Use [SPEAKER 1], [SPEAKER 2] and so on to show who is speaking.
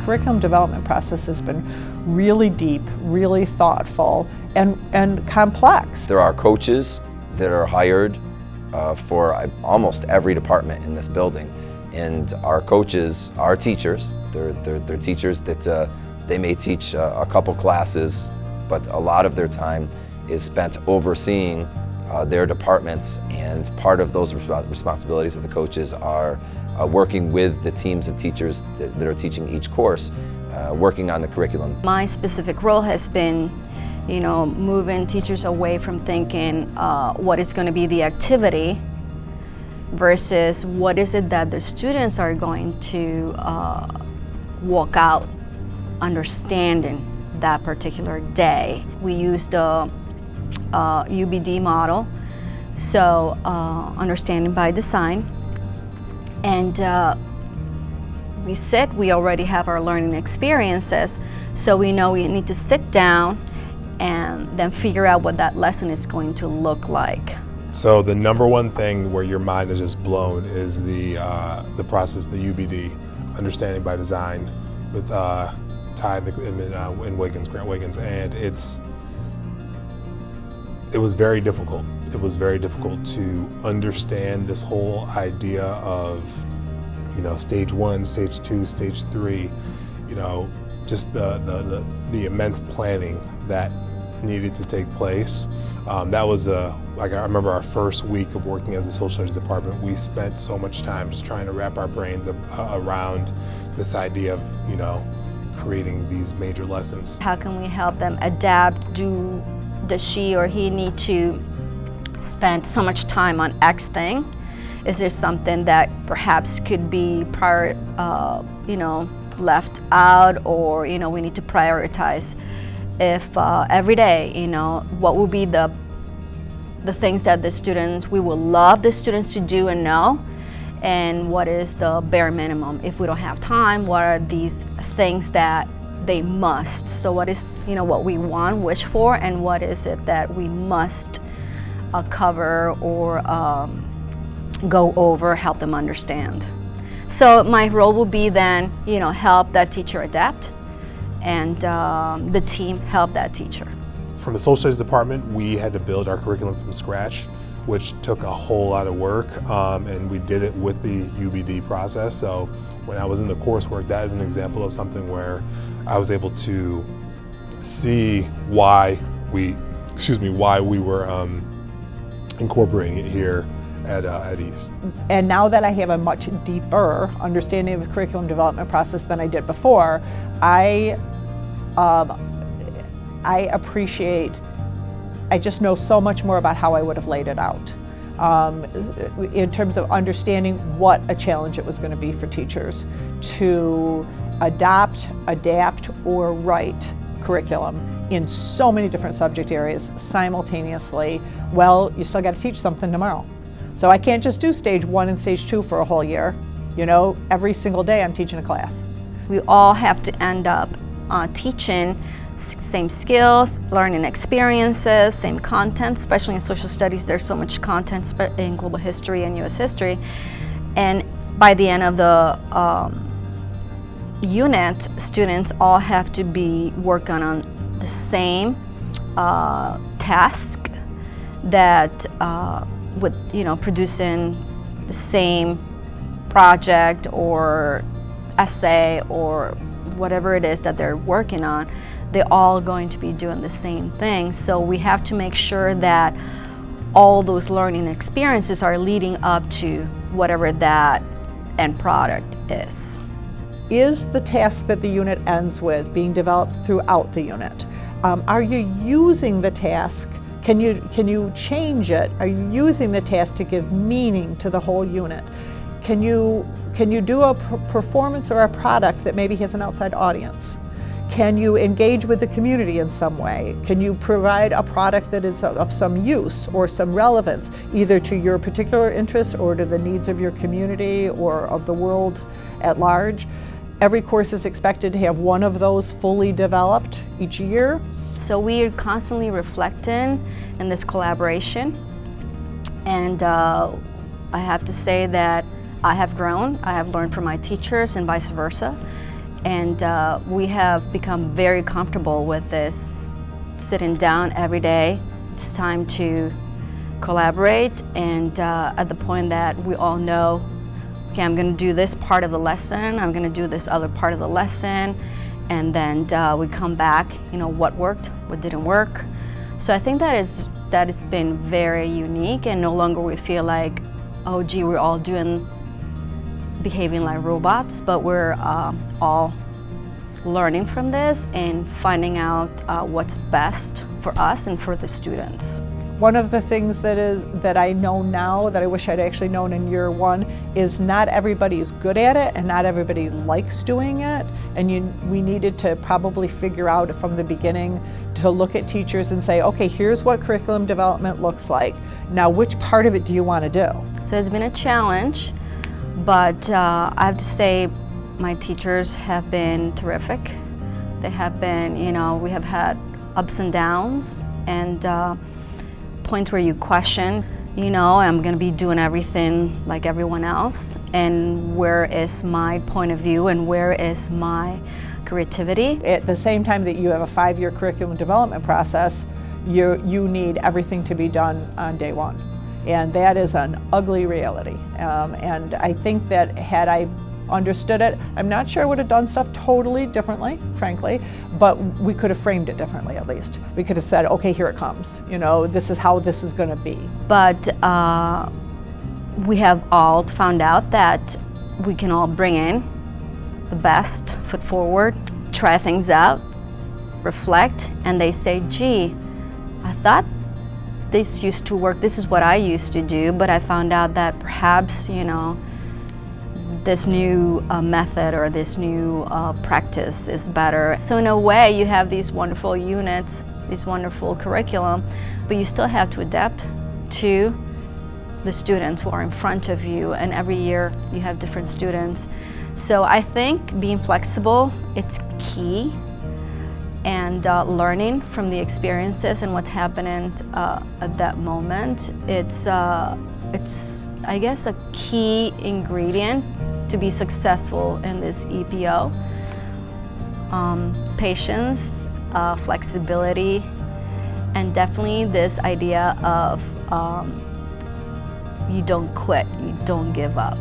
[SPEAKER 1] curriculum development process has been really deep, really thoughtful, and complex.
[SPEAKER 2] There are coaches that are hired for almost every department in this building, and our coaches are teachers. They're teachers that they may teach a couple classes, but a lot of their time is spent overseeing their departments, and part of those responsibilities of the coaches are working with the teams of teachers that are teaching each course, working on the curriculum.
[SPEAKER 3] My specific role has been, moving teachers away from thinking what is going to be the activity versus what is it that the students are going to walk out understanding that particular day. We used the UBD model, so understanding by design, and we said we already have our learning experiences, so we know we need to sit down and then figure out what that lesson is going to look like.
[SPEAKER 4] So the number one thing where your mind is just blown is the process, the UBD, understanding by design, with Ty and Wiggins, Grant Wiggins, and it was very difficult. It was very difficult to understand this whole idea of, stage 1, stage 2, stage 3, just the immense planning that needed to take place. That was I remember our first week of working as a social studies department, we spent so much time just trying to wrap our brains around this idea of, creating these major lessons.
[SPEAKER 3] How can we help them adapt? Does she or he need to spend so much time on X thing? Is there something that perhaps could be left out, or we need to prioritize? If every day, what will be the things that we will love the students to do and know, and what is the bare minimum? If we don't have time, what are these things that they must? So what is, what we want, wish for, and what is it that we must cover or go over, help them understand. So my role will be then, help that teacher adapt, and the team help that teacher.
[SPEAKER 4] From the social studies department, we had to build our curriculum from scratch, which took a whole lot of work, and we did it with the UBD process. So when I was in the coursework, that is an example of something where I was able to see why we were incorporating it here at East.
[SPEAKER 1] And now that I have a much deeper understanding of the curriculum development process than I did before, I just know so much more about how I would have laid it out. In terms of understanding what a challenge it was going to be for teachers to adopt, adapt, or write curriculum in so many different subject areas simultaneously. Well, you still got to teach something tomorrow. So I can't just do stage 1 and stage 2 for a whole year. Every single day I'm teaching a class. We
[SPEAKER 3] all have to end up teaching same skills, learning experiences, same content, especially in social studies. There's so much content in global history and US history. And by the end of the unit, students all have to be working on the same task that with producing the same project or essay or whatever it is that they're working on. They're all going to be doing the same thing. So we have to make sure that all those learning experiences are leading up to whatever that end product is.
[SPEAKER 1] Is the task that the unit ends with being developed throughout the unit? Are you using the task? Can you change it? Are you using the task to give meaning to the whole unit? Can you do a performance or a product that maybe has an outside audience? Can you engage with the community in some way? Can you provide a product that is of some use or some relevance, either to your particular interests or to the needs of your community or of the world at large? Every course is expected to have one of those fully developed each year.
[SPEAKER 3] So we are constantly reflecting in this collaboration, and I have to say that I have grown, I have learned from my teachers and vice versa, And we have become very comfortable with this, sitting down every day. It's time to collaborate, and at the point that we all know, okay, I'm going to do this part of the lesson, I'm going to do this other part of the lesson, and then we come back, what worked, what didn't work. So I think that has been very unique, and no longer we feel like, oh gee, we're all behaving like robots, but we're all learning from this and finding out what's best for us and for the students.
[SPEAKER 1] One of the things that I know now that I wish I'd actually known in year one is not everybody is good at it and not everybody likes doing it, and we needed to probably figure out from the beginning to look at teachers and say, okay, here's what curriculum development looks like. Now, which part of it do you want to do?
[SPEAKER 3] So it's been a challenge, but I have to say my teachers have been terrific. They have been, we have had ups and downs, and points where you question, I'm going to be doing everything like everyone else, and where is my point of view and where is my creativity?
[SPEAKER 1] At the same time that you have a 5-year curriculum development process, you need everything to be done on day one. And that is an ugly reality. And I think that had I understood it, I'm not sure I would have done stuff totally differently, frankly, but we could have framed it differently at least. We could have said, okay, here it comes. This is how this is going to be.
[SPEAKER 3] But we have all found out that we can all bring in the best foot forward, try things out, reflect, and they say, gee, I thought this used to work, this is what I used to do, but I found out that perhaps, this new method or this new practice is better. So in a way, you have these wonderful units, this wonderful curriculum, but you still have to adapt to the students who are in front of you, and every year you have different students. So I think being flexible, it's key, and learning from the experiences and what's happening at that moment, it's I guess a key ingredient to be successful in this EPO. Patience, flexibility, and definitely this idea of you don't quit, you don't give up.